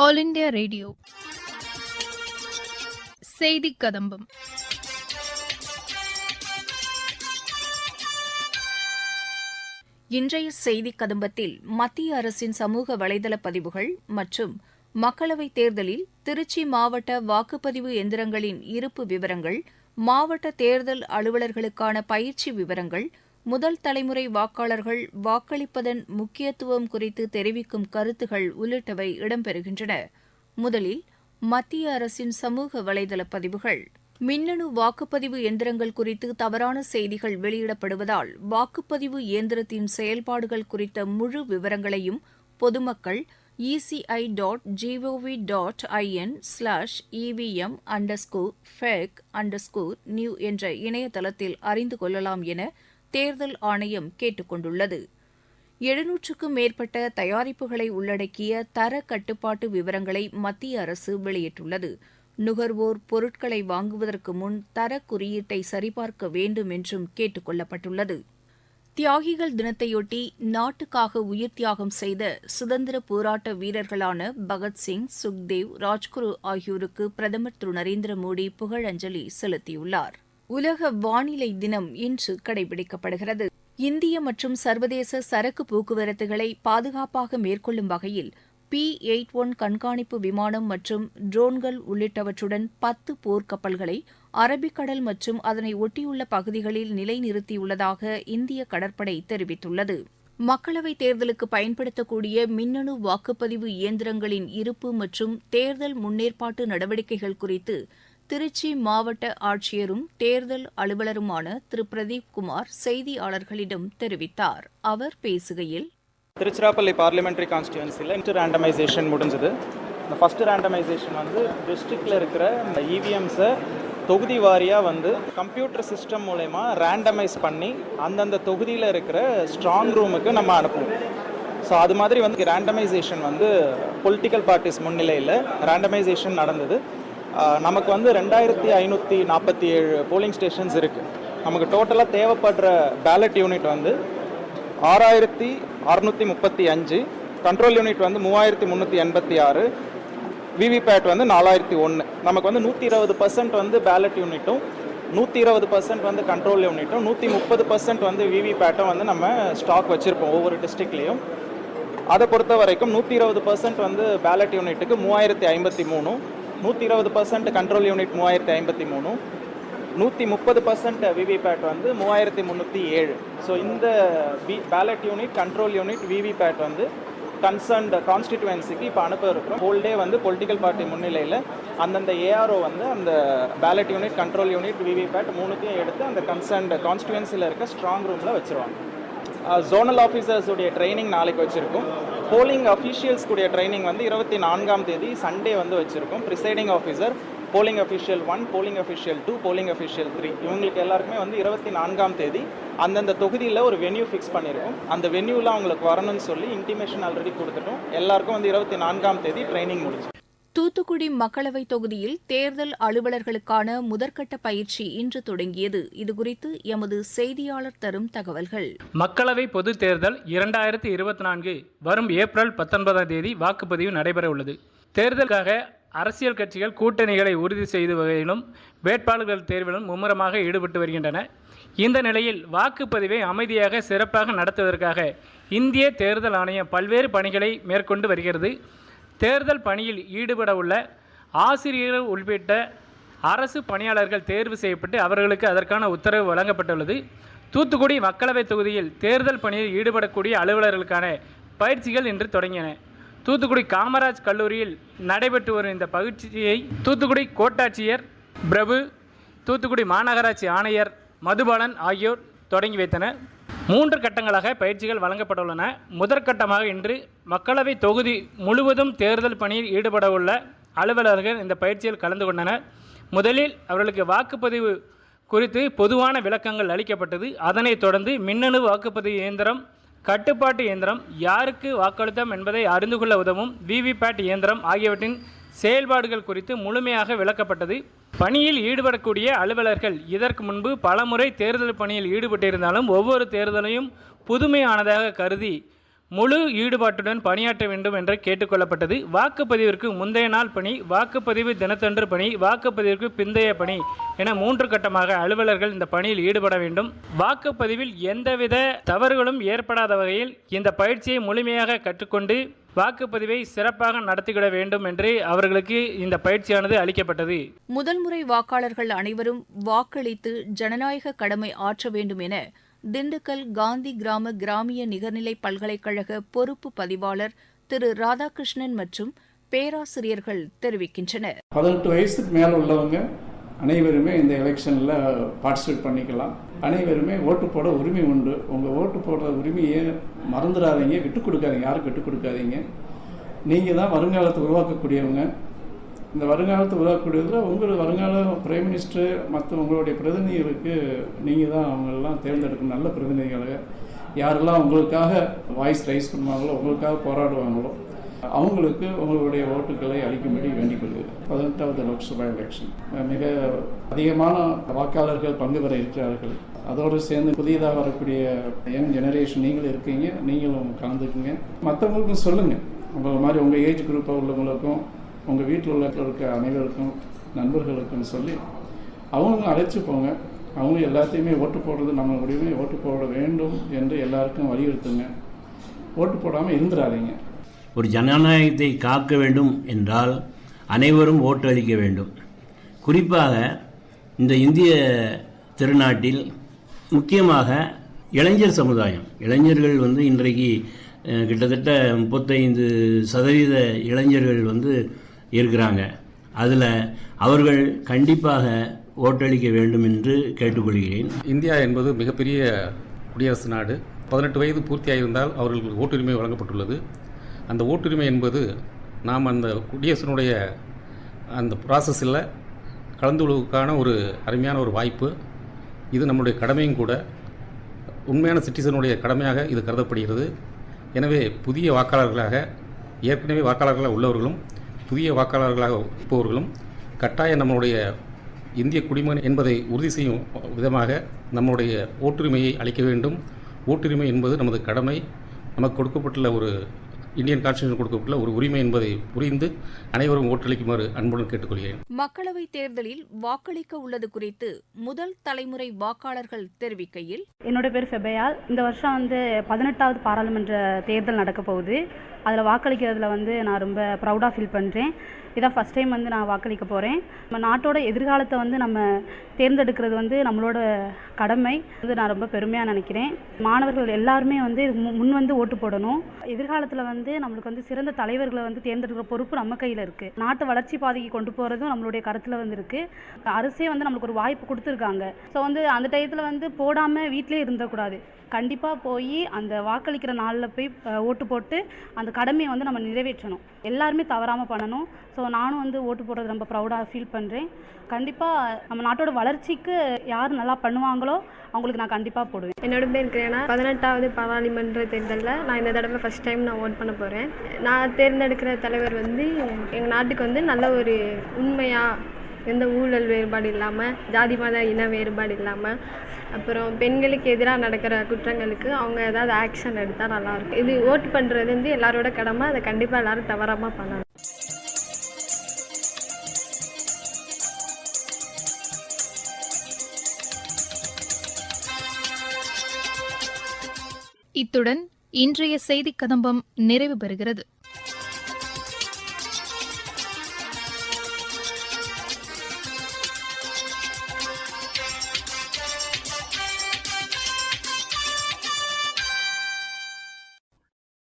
All India radio செய்தி கதம்பம். இன்றைய செய்தி கதம்பத்தில் மத்திய அரசின் சமூக வலைதள பதிவுகள் மற்றும் மக்களவைத் தேர்தலில் திருச்சி மாவட்ட வாக்குப்பதிவு எந்திரங்களின் இருப்பு விவரங்கள், மாவட்ட தேர்தல் அலுவலர்களுக்கான பயிற்சி விவரங்கள், முதல் தலைமுறை வாக்காளர்கள் வாக்களிப்பதன் முக்கியத்துவம் குறித்து தெரிவிக்கும் கருத்துகள் உள்ளிட்டவை இடம்பெறுகின்றன. முதலில் மத்திய அரசின் சமூக வலைதள பதிவுகள். மின்னணு வாக்குப்பதிவு எந்திரங்கள் குறித்து தவறான செய்திகள் வெளியிடப்படுவதால் வாக்குப்பதிவு இயந்திரத்தின் செயல்பாடுகள் குறித்த முழு விவரங்களையும் பொதுமக்கள் eci.gov.in/evm_fake_new என்ற இணையதளத்தில் அறிந்து கொள்ளலாம் என தேர்தல் ஆணையம் கேட்டுக் கொண்டுள்ளது. 700க்கும் மேற்பட்ட தயாரிப்புகளை உள்ளடக்கிய தர கட்டுப்பாட்டு விவரங்களை மத்திய அரசு வெளியிட்டுள்ளது. நுகர்வோர் பொருட்களை வாங்குவதற்கு முன் தர குறியீட்டை சரிபார்க்க வேண்டும் என்றும் கேட்டுக் கொள்ளப்பட்டுள்ளது. தியாகிகள் தினத்தையொட்டி நாட்டுக்காக உயிர் தியாகம் செய்த சுதந்திர போராட்ட வீரர்களான பகத்சிங், சுக்தேவ், ராஜ்குரு ஆகியோருக்கு பிரதமர் திரு நரேந்திர மோடி புகழஞ்சலி செலுத்தியுள்ளார். உலக வானிலை தினம் இன்று கடைபிடிக்கப்படுகிறது. இந்திய மற்றும் சர்வதேச சரக்கு போக்குவரத்துகளை பாதுகாப்பாக மேற்கொள்ளும் வகையில் P-81 கண்காணிப்பு விமானம் மற்றும் ட்ரோன்கள் உள்ளிட்டவற்றுடன் 10 போர்க்கப்பல்களை அரபிக்கடல் மற்றும் அதனை ஒட்டியுள்ள பகுதிகளில் நிலைநிறுத்தியுள்ளதாக இந்திய கடற்படை தெரிவித்துள்ளது. மக்களவைத் தேர்தலுக்கு பயன்படுத்தக்கூடிய மின்னணு வாக்குப்பதிவு இயந்திரங்களின் இருப்பு மற்றும் தேர்தல் முன்னேற்பாட்டு நடவடிக்கைகள் குறித்து திருச்சி மாவட்ட ஆட்சியரும் தேர்தல் அலுவலருமான திரு பிரதீப் குமார் செய்தியாளர்களிடம் தெரிவித்தார். அவர் பேசுகையில், திருச்சிராப்பள்ளி பார்லிமெண்ட்ரி கான்ஸ்டியூன்சியில் ரேண்டமைசேஷன் முடிஞ்சது. இந்த ஃபஸ்ட்டு ரேண்டமைசேஷன் டிஸ்ட்ரிக்டில் இருக்கிற இந்த இவிஎம்ஸை தொகுதி வாரியாக கம்ப்யூட்டர் சிஸ்டம் மூலயமா ரேண்டமைஸ் பண்ணி அந்தந்த தொகுதியில் இருக்கிற ஸ்ட்ராங் ரூமுக்கு நம்ம அனுப்புவோம். ஸோ அது மாதிரி ரேண்டமைசேஷன் பொலிட்டிக்கல் பார்ட்டிஸ் முன்னிலையில் ரேண்டமைசேஷன் நடந்தது. நமக்கு 2547 போலிங் ஸ்டேஷன்ஸ் இருக்குது. நமக்கு டோட்டலாக தேவைப்படுற ballot unit 6635, control unit 3386, VVPAT 4001. நமக்கு 120% பேலட் யூனிட்டும் 120% கண்ட்ரோல் யூனிட்டும் 130% விவிபேட்டும் நம்ம ஸ்டாக் வச்சுருப்போம் ஒவ்வொரு டிஸ்ட்ரிக்ட்லேயும். அதை பொறுத்த வரைக்கும் 120% பேலட் யூனிட்டுக்கு 3053, 120% கண்ட்ரோல் யூனிட் 3053, 130% விவிபேட் 3307. ஸோ இந்த ballot unit, control unit, VVPAT concerned கான்ஸ்டிடியூவன்சிக்கு இப்போ அனுப்ப இருக்கிறோம். ஹோல் டே பொலிட்டிக்கல் பார்ட்டி முன்னிலையில் அந்தந்த ஏஆர்ஓ அந்த ballot unit, control unit, VVPAT மூணுத்தையும் எடுத்து அந்த கன்சர்ன்ட் கான்ஸ்டிடியூவன்சியில் இருக்க ஸ்ட்ராங் ரூமில் வச்சுருவாங்க. ஜோனல் ஆஃபீஸர்ஸுடைய ட்ரைனிங் நாளைக்கு வச்சுருக்கோம். போலிங் அஃபீஷியல்ஸ்க்குடைய ட்ரைனிங் 24ஆம் தேதி சண்டே வச்சுருக்கோம். Presiding officer, polling official 1, polling official 2, polling official 3 இவங்களுக்கு எல்லாருக்குமே 24ஆம் தேதி அந்தந்த தொகுதியில் ஒரு வென்யூ ஃபிக்ஸ் பண்ணியிருக்கோம். அந்த வென்யூவில் அவங்களுக்கு வரணும்னு சொல்லி இன்டிமேஷன் ஆல்ரெடி கொடுத்துட்டோம். எல்லாருக்கும் 24ஆம் தேதி ட்ரைனிங் முடிஞ்சு. தூத்துக்குடி மக்களவைத் தொகுதியில் தேர்தல் அலுவலர்களுக்கான முதற்கட்ட பயிற்சி இன்று தொடங்கியது. இதுகுறித்து எமது செய்தியாளர் தரும் தகவல்கள். மக்களவை பொதுத் தேர்தல் 2024 வரும் ஏப்ரல் 19ஆம் தேதி வாக்குப்பதிவு நடைபெற உள்ளது. தேர்தலுக்காக அரசியல் கட்சிகள் கூட்டணிகளை உறுதி செய்து வகையிலும் வேட்பாளர்கள் தேர்விலும் மும்முரமாக ஈடுபட்டு வருகின்றன. இந்த நிலையில் வாக்குப்பதிவை அமைதியாக சிறப்பாக நடத்துவதற்காக இந்திய தேர்தல் ஆணையம் பல்வேறு பணிகளை மேற்கொண்டு வருகிறது. தேர்தல் பணியில் ஈடுபட உள்ள ஆசிரியர்கள் உள்பட அரசு பணியாளர்கள் தேர்வு செய்யப்பட்டு அவர்களுக்கு அதற்கான உத்தரவு வழங்கப்பட்டுள்ளது. தூத்துக்குடி மக்களவைத் தொகுதியில் தேர்தல் பணியில் ஈடுபடக்கூடிய அலுவலர்களுக்கான பயிற்சிகள் இன்று தொடங்கின. தூத்துக்குடி காமராஜ் கல்லூரியில் நடைபெற்று வரும் இந்த பயிற்சியை தூத்துக்குடி கோட்டாட்சியர் பிரபு, தூத்துக்குடி மாநகராட்சி ஆணையர் மதுபாலன் ஆகியோர் தொடங்கி வைத்தனர். 3 கட்டங்களாக பயிற்சிகள் வழங்கப்பட்டுள்ளன. முதற்கட்டமாக இன்று மக்களவை தொகுதி முழுவதும் தேர்தல் பணியில் ஈடுபட உள்ள அலுவலர்கள் இந்த பயிற்சியில் கலந்து கொண்டனர். முதலில் அவர்களுக்கு வாக்குப்பதிவு குறித்து பொதுவான விளக்கங்கள் அளிக்கப்பட்டது. அதனைத் தொடர்ந்து மின்னணு வாக்குப்பதிவு இயந்திரம், கட்டுப்பாட்டு இயந்திரம், யாருக்கு வாக்களித்தோம் என்பதை அறிந்து கொள்ள உதவும் விவிபேட் இயந்திரம் ஆகியவற்றின் செயல்பாடுகள் குறித்து முழுமையாக விளக்கப்பட்டது. பணியில் ஈடுபடக்கூடிய அலுவலர்கள் இதற்கு முன்பு பலமுறை தேர்தல் பணியில் ஈடுபட்டிருந்தாலும் ஒவ்வொரு தேர்தலையும் புதுமையானதாக கருதி முழு ஈடுபாட்டுடன் பணியாற்ற வேண்டும் என்று கேட்டுக்கொள்ளப்பட்டது. வாக்குப்பதிவிற்கு முந்தைய நாள் பணி, வாக்குப்பதிவு தினத்தன்று பணி, வாக்குப்பதிவிற்கு பிந்தைய பணி என 3 கட்டமாக அலுவலர்கள் இந்த பணியில் ஈடுபட வேண்டும். வாக்குப்பதிவில் எந்தவித தவறுகளும் ஏற்படாத வகையில் இந்த பயிற்சியை முழுமையாக கற்றுக்கொண்டு வாக்குப்பதிவை சிறப்பாக நடத்திவிட வேண்டும் என்று அவர்களுக்கு இந்த பயிற்சியானது அளிக்கப்பட்டது. முதல் முறை வாக்காளர்கள் அனைவரும் வாக்களித்து ஜனநாயக கடமை ஆற்ற வேண்டும் என திண்டுக்கல் காந்தி கிராம கிராமிய நிகர்நிலை பல்கலைக்கழக பொறுப்பு பதிவாளர் திரு ராதாகிருஷ்ணன் மற்றும் பேராசிரியர்கள் தெரிவிக்கின்றனர். 18 வயசுக்கு மேலே உள்ளவங்க அனைவருமே இந்த எலெக்ஷனில் பார்ட்டிசிபேட் பண்ணிக்கலாம். அனைவருமே ஓட்டு போட உரிமை உண்டு. உங்கள் ஓட்டு போடுற உரிமையை மறந்துடாதீங்க, விட்டுக் கொடுக்காதீங்க, யாருக்கும் விட்டுக் கொடுக்காதீங்க. நீங்கள் தான் வருங்காலத்தை உருவாக்கக்கூடியவங்க. இந்த வருங்காலத்தை உருவாக்கக்கூடியதில் உங்கள் வருங்கால பிரைம் மினிஸ்டர் மற்ற உங்களுடைய பிரதிநிதிகளுக்கு நீங்கள் தான் அவங்களெல்லாம் தேர்ந்தெடுக்கணும். நல்ல பிரதிநிதிகளை யாரெல்லாம் உங்களுக்காக வாய்ஸ் ரைஸ் பண்ணுவாங்களோ, உங்களுக்காக போராடுவாங்களோ அவங்களுக்கு உங்களுடைய ஓட்டுக்களை அளிக்கும்படி வேண்டிக் கொள்கிறேன். 18வது லோக்சபா எலெக்ஷன் மிக அதிகமான வாக்காளர்கள் பங்கு பெற இருக்கிறார்கள். அதோடு சேர்ந்து புதியதாக வரக்கூடிய யங் ஜெனரேஷன் நீங்களும் இருக்கீங்க, நீங்களும் கலந்துக்குங்க. மற்றவங்களுக்கும் சொல்லுங்கள், உங்களை மாதிரி உங்கள் ஏஜ் குரூப்பாக உள்ளவங்களுக்கும் உங்கள் வீட்டில் உள்ள அனைவருக்கும் நண்பர்களுக்கும் சொல்லி அவங்க அழைச்சி போங்க. அவங்க எல்லாத்தையுமே ஓட்டு போடுறது நம்மளுடைய ஓட்டு போட வேண்டும் என்று எல்லாருக்கும் வலியுறுத்துங்க. ஓட்டு போடாமல் இருந்துடாதீங்க. ஒரு ஜனநாயகத்தை காக்க வேண்டும் என்றால் அனைவரும் ஓட்டு அளிக்க வேண்டும். குறிப்பாக இந்த இந்திய திருநாட்டில் முக்கியமாக இளைஞர் சமுதாயம், இளைஞர்கள் இன்றைக்கு கிட்டத்தட்ட 35% இளைஞர்கள் இருக்கிறாங்க. அதில் அவர்கள் கண்டிப்பாக ஓட்டளிக்க வேண்டும் என்று கேட்டுக்கொள்கிறேன். இந்தியா என்பது மிகப்பெரிய குடியரசு நாடு. 18 வயது பூர்த்தியாகியிருந்தால் அவர்களுக்கு ஓட்டுரிமை வழங்கப்பட்டுள்ளது. அந்த ஓட்டுரிமை என்பது நாம் அந்த குடியரசினுடைய அந்த ப்ராசஸில் கலந்து கொள்வதற்கான ஒரு அருமையான ஒரு வாய்ப்பு. இது நம்முடைய கடமையும் கூட. உண்மையான சிட்டிசனுடைய கடமையாக இது கருதப்படுகிறது. எனவே புதிய வாக்காளர்களாக, ஏற்கனவே வாக்காளர்களாக உள்ளவர்களும் புதிய வாக்காளர்களாக இருப்பவர்களும் கட்டாயம் நம்முடைய இந்திய குடிமகன் என்பதை உறுதி செய்யும் விதமாக நம்முடைய ஓட்டுரிமையை அளிக்க வேண்டும். ஓட்டுரிமை என்பது நமது கடமை. நமக்கு கொடுக்கப்பட்டுள்ள ஒரு இந்தியன் கான்ஸ்டிடியூஷன் கொடுக்கப்பட்டுள்ள ஒரு உரிமை என்பதை புரிந்து அனைவரும் ஓட்டளிக்குமாறு அன்புடன் கேட்டுக்கொள்கிறேன். மக்களவைத் தேர்தலில் வாக்களிக்க உள்ளது குறித்து முதல் தலைமுறை வாக்காளர்கள் தெரிவிக்கையில், என்னோட பேர் ஃபெபயால். இந்த வருஷம் 18வது பாராளுமன்ற தேர்தல் நடக்க போகுது. அதில் வாக்களிக்கிறதுல நான் ரொம்ப ப்ரௌடாக ஃபீல் பண்ணுறேன். இதான் ஃபஸ்ட் டைம் நான் வாக்களிக்க போகிறேன். நம்ம நாட்டோட எதிர்காலத்தை நம்ம தேர்ந்தெடுக்கிறது நம்மளோட கடமை. நான் ரொம்ப பெருமையாக நினைக்கிறேன். மாணவர்கள் எல்லாருமே முன் ஓட்டு போடணும். எதிர்காலத்தில் நம்மளுக்கு சிறந்த தலைவர்களை தேர்ந்தெடுக்கிற பொறுப்பு நம்ம கையில் இருக்குது. நாட்டு வளர்ச்சி பாதைக்கு கொண்டு போகிறதும் நம்மளுடைய கருத்தில் இருக்குது. அரசே நம்மளுக்கு ஒரு வாய்ப்பு கொடுத்துருக்காங்க. ஸோ அந்த டயத்தில் போடாமல் வீட்டிலே இருந்துடக்கூடாது. கண்டிப்பாக போய் அந்த வாக்களிக்கிற நாளில் போய் ஓட்டு போட்டு அந்த கடமையை நம்ம நிறைவேற்றணும். எல்லாருமே தவறாமல் பண்ணணும். ஸோ நானும் ஓட்டு போடுறது ரொம்ப ப்ரௌடாக ஃபீல் பண்ணுறேன். கண்டிப்பாக நம்ம நாட்டோட வளர்ச்சிக்கு யார் நல்லா பண்ணுவாங்களோ அவங்களுக்கு நான் கண்டிப்பாக போடுவேன். என்னோட பேர் கிரேனா. 18வது பாராளுமன்ற தேர்தலில் நான் இந்த தடவை ஃபஸ்ட் டைம் நான் ஓட் பண்ண போகிறேன். நான் தேர்ந்தெடுக்கிற தலைவர் எங்கள் நாட்டுக்கு நல்ல ஒரு உண்மையாக, எந்த ஊழல் வேறுபாடு இல்லாமல், ஜாதி மத இன வேறுபாடு இல்லாமல், அப்புறம் பெண்களுக்கு எதிராக நடக்கிற குற்றங்களுக்கு அவங்க ஏதாவது ஆக்ஷன் எடுத்தால் நல்லாயிருக்கும். இது ஓட்டு பண்ணுறது எல்லாரோட கடமை. அதை கண்டிப்பாக எல்லோரும் தவறாமல் பண்ணணும். இத்துடன் இன்றைய செய்திக் கதம்பம் நிறைவு பெறுகிறது.